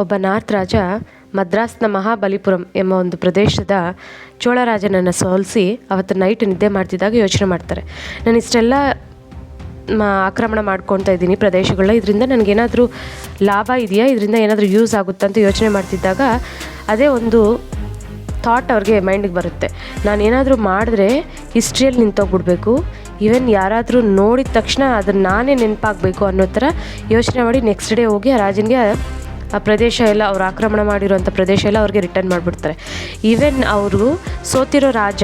ಒಬ್ಬ ನಾರ್ತ್ ರಾಜ ಮದ್ರಾಸ್ನ ಮಹಾಬಲಿಪುರಂ ಎಂಬ ಒಂದು ಪ್ರದೇಶದ ಚೋಳರಾಜನನ್ನು ಸೋಲಿಸಿ ಅವತ್ತು ನೈಟ್ ನಿದ್ದೆ ಮಾಡ್ತಿದ್ದಾಗ ಯೋಚನೆ ಮಾಡ್ತಾರೆ, ನಾನು ಇಷ್ಟೆಲ್ಲ ಆಕ್ರಮಣ ಮಾಡ್ಕೊತಾ ಇದ್ದೀನಿ ಪ್ರದೇಶಗಳನ್ನ, ಇದರಿಂದ ನನಗೇನಾದರೂ ಲಾಭ ಇದೆಯಾ, ಇದರಿಂದ ಏನಾದರೂ ಯೂಸ್ ಆಗುತ್ತಾ ಅಂತ ಯೋಚನೆ ಮಾಡ್ತಿದ್ದಾಗ ಅದೇ ಒಂದು ಥಾಟ್ ಅವ್ರಿಗೆ ಮೈಂಡಿಗೆ ಬರುತ್ತೆ, ನಾನೇನಾದರೂ ಮಾಡಿದ್ರೆ ಹಿಸ್ಟ್ರಿಯಲ್ಲಿ ನಿಂತೋಗ್ಬಿಡ್ಬೇಕು, ಈವನ್ ಯಾರಾದರೂ ನೋಡಿದ ತಕ್ಷಣ ಅದನ್ನು ನಾನೇ ನೆನಪಾಗಬೇಕು ಅನ್ನೋ ಥರ ಯೋಚನೆ ಮಾಡಿ ನೆಕ್ಸ್ಟ್ ಡೇ ಹೋಗಿ ಆ ರಾಜನಿಗೆ ಆ ಪ್ರದೇಶ ಎಲ್ಲ ಅವ್ರು ಆಕ್ರಮಣ ಮಾಡಿರೋಂಥ ಪ್ರದೇಶ ಎಲ್ಲ ಅವ್ರಿಗೆ ರಿಟರ್ನ್ ಮಾಡಿಬಿಡ್ತಾರೆ. ಈವನ್ ಅವರು ಸೋತಿರೋ ರಾಜ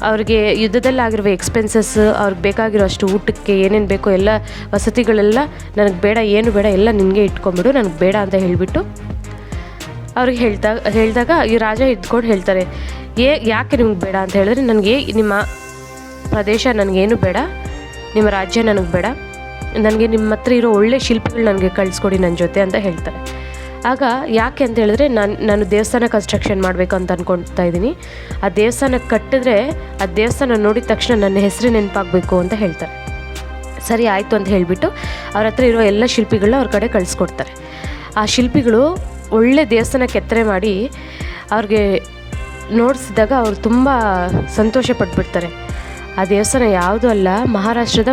ಅವ್ರಿಗೆ ಯುದ್ಧದಲ್ಲಾಗಿರುವ ಎಕ್ಸ್ಪೆನ್ಸಸ್, ಅವ್ರಿಗೆ ಬೇಕಾಗಿರೋ ಅಷ್ಟು ಊಟಕ್ಕೆ ಏನೇನು ಬೇಕೋ ಎಲ್ಲ ವಸತಿಗಳೆಲ್ಲ ನನಗೆ ಬೇಡ, ಏನು ಬೇಡ, ಎಲ್ಲ ನಿನಗೆ ಇಟ್ಕೊಂಬಿಡು, ನನಗೆ ಬೇಡ ಅಂತ ಹೇಳಿಬಿಟ್ಟು ಅವ್ರಿಗೆ ಹೇಳಿದಾಗ ಈ ರಾಜ ಇದ್ಕೊಂಡು ಹೇಳ್ತಾರೆ, ಯಾಕೆ ನಿಮ್ಗೆ ಬೇಡ ಅಂತ ಹೇಳಿದ್ರೆ, ನನಗೆ ನಿಮ್ಮ ಪ್ರದೇಶ ನನಗೇನು ಬೇಡ, ನಿಮ್ಮ ರಾಜ್ಯ ನನಗೆ ಬೇಡ, ನನಗೆ ನಿಮ್ಮ ಹತ್ರ ಇರೋ ಒಳ್ಳೆ ಶಿಲ್ಪಿಗಳು ನನಗೆ ಕಳಿಸ್ಕೊಡಿ ನನ್ನ ಜೊತೆ ಅಂತ ಹೇಳ್ತಾರೆ. ಆಗ ಯಾಕೆ ಅಂತ ಹೇಳಿದ್ರೆ, ನಾನು ದೇವಸ್ಥಾನ ಕನ್ಸ್ಟ್ರಕ್ಷನ್ ಮಾಡಬೇಕು ಅಂತ ಅಂದ್ಕೊಳ್ತಾ ಇದ್ದೀನಿ, ಆ ದೇವಸ್ಥಾನ ಕಟ್ಟಿದ್ರೆ ಆ ದೇವಸ್ಥಾನ ನೋಡಿದ ತಕ್ಷಣ ನನ್ನ ಹೆಸರು ನೆನಪಾಗಬೇಕು ಅಂತ ಹೇಳ್ತಾರೆ. ಸರಿ ಆಯಿತು ಅಂತ ಹೇಳಿಬಿಟ್ಟು ಅವ್ರ ಹತ್ರ ಇರೋ ಎಲ್ಲ ಶಿಲ್ಪಿಗಳನ್ನ ಅವ್ರ ಕಡೆ ಕಳಿಸ್ಕೊಡ್ತಾರೆ. ಆ ಶಿಲ್ಪಿಗಳು ಒಳ್ಳೆ ದೇವಸ್ಥಾನ ಕೆತ್ತನೆ ಮಾಡಿ ಅವ್ರಿಗೆ ನೋಡಿಸಿದಾಗ ಅವರು ತುಂಬ ಸಂತೋಷ ಪಟ್ಬಿಡ್ತಾರೆ. ಆ ದೇವಸ್ಥಾನ ಯಾವುದೂ ಅಲ್ಲ, ಮಹಾರಾಷ್ಟ್ರದ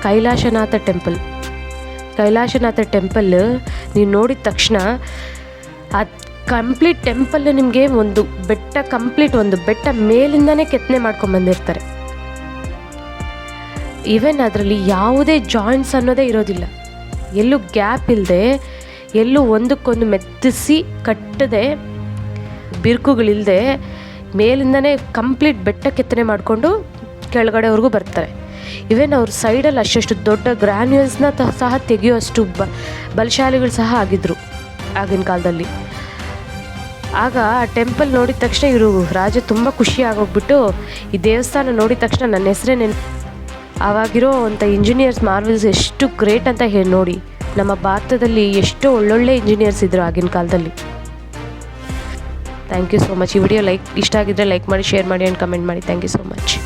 ಕೈಲಾಸನಾಥ ಟೆಂಪಲ್. ನೀವು ನೋಡಿದ ತಕ್ಷಣ ಆ ಕಂಪ್ಲೀಟ್ ಟೆಂಪಲ್ ನಿಮಗೆ ಒಂದು ಬೆಟ್ಟ ಮೇಲಿಂದನೇ ಕೆತ್ತನೆ ಮಾಡ್ಕೊಂಬಂದಿರ್ತಾರೆ. ಈವನ್ ಅದರಲ್ಲಿ ಯಾವುದೇ ಜಾಯಿಂಟ್ಸ್ ಅನ್ನೋದೇ ಇರೋದಿಲ್ಲ, ಎಲ್ಲೂ ಗ್ಯಾಪ್ ಇಲ್ಲದೆ, ಎಲ್ಲೂ ಒಂದಕ್ಕೊಂದು ಮೆತ್ತಿಸಿ ಕಟ್ಟದೆ, ಬಿರುಕುಗಳಿಲ್ಲದೆ ಮೇಲಿಂದನೇ ಕಂಪ್ಲೀಟ್ ಬೆಟ್ಟ ಕೆತ್ತನೆ ಮಾಡಿಕೊಂಡು ಕೆಳಗಡೆವರೆಗೂ ಬರ್ತಾರೆ. ಇವನ್ ಅವ್ರ ಸೈಡಲ್ಲಿ ಅಷ್ಟು ದೊಡ್ಡ ಗ್ರ್ಯಾನ್ಯೂಲ್ಸ್ನ ಸಹ ತೆಗೆಯುವಷ್ಟು ಬಲಶಾಲಿಗಳು ಸಹ ಆಗಿದ್ದರು ಆಗಿನ ಕಾಲದಲ್ಲಿ. ಆಗ ಆ ಟೆಂಪಲ್ ನೋಡಿದ ತಕ್ಷಣ ಇವರು ರಾಜ ತುಂಬ ಖುಷಿ ಆಗೋಗ್ಬಿಟ್ಟು, ಈ ದೇವಸ್ಥಾನ ನೋಡಿದ ತಕ್ಷಣ ನನ್ನ ಹೆಸರೇ ಆವಾಗಿರೋ ಅಂಥ ಇಂಜಿನಿಯರ್ಸ್ ಮಾರ್ವೆಲ್ಸ್ ಎಷ್ಟು ಗ್ರೇಟ್ ಅಂತ ಹೇಳಿ ನೋಡಿ, ನಮ್ಮ ಭಾರತದಲ್ಲಿ ಎಷ್ಟೋ ಒಳ್ಳೊಳ್ಳೆ ಇಂಜಿನಿಯರ್ಸ್ ಇದ್ದರು ಆಗಿನ ಕಾಲದಲ್ಲಿ. Thank you so much. ಈ ವಿಡಿಯೋ ಇಷ್ಟ ಆಗಿದ್ದರೆ ಲೈಕ್ ಮಾಡಿ, ಶೇರ್ ಮಾಡಿ ಆ್ಯಂಡ್ ಕಮೆಂಟ್ ಮಾಡಿ. Thank you so much.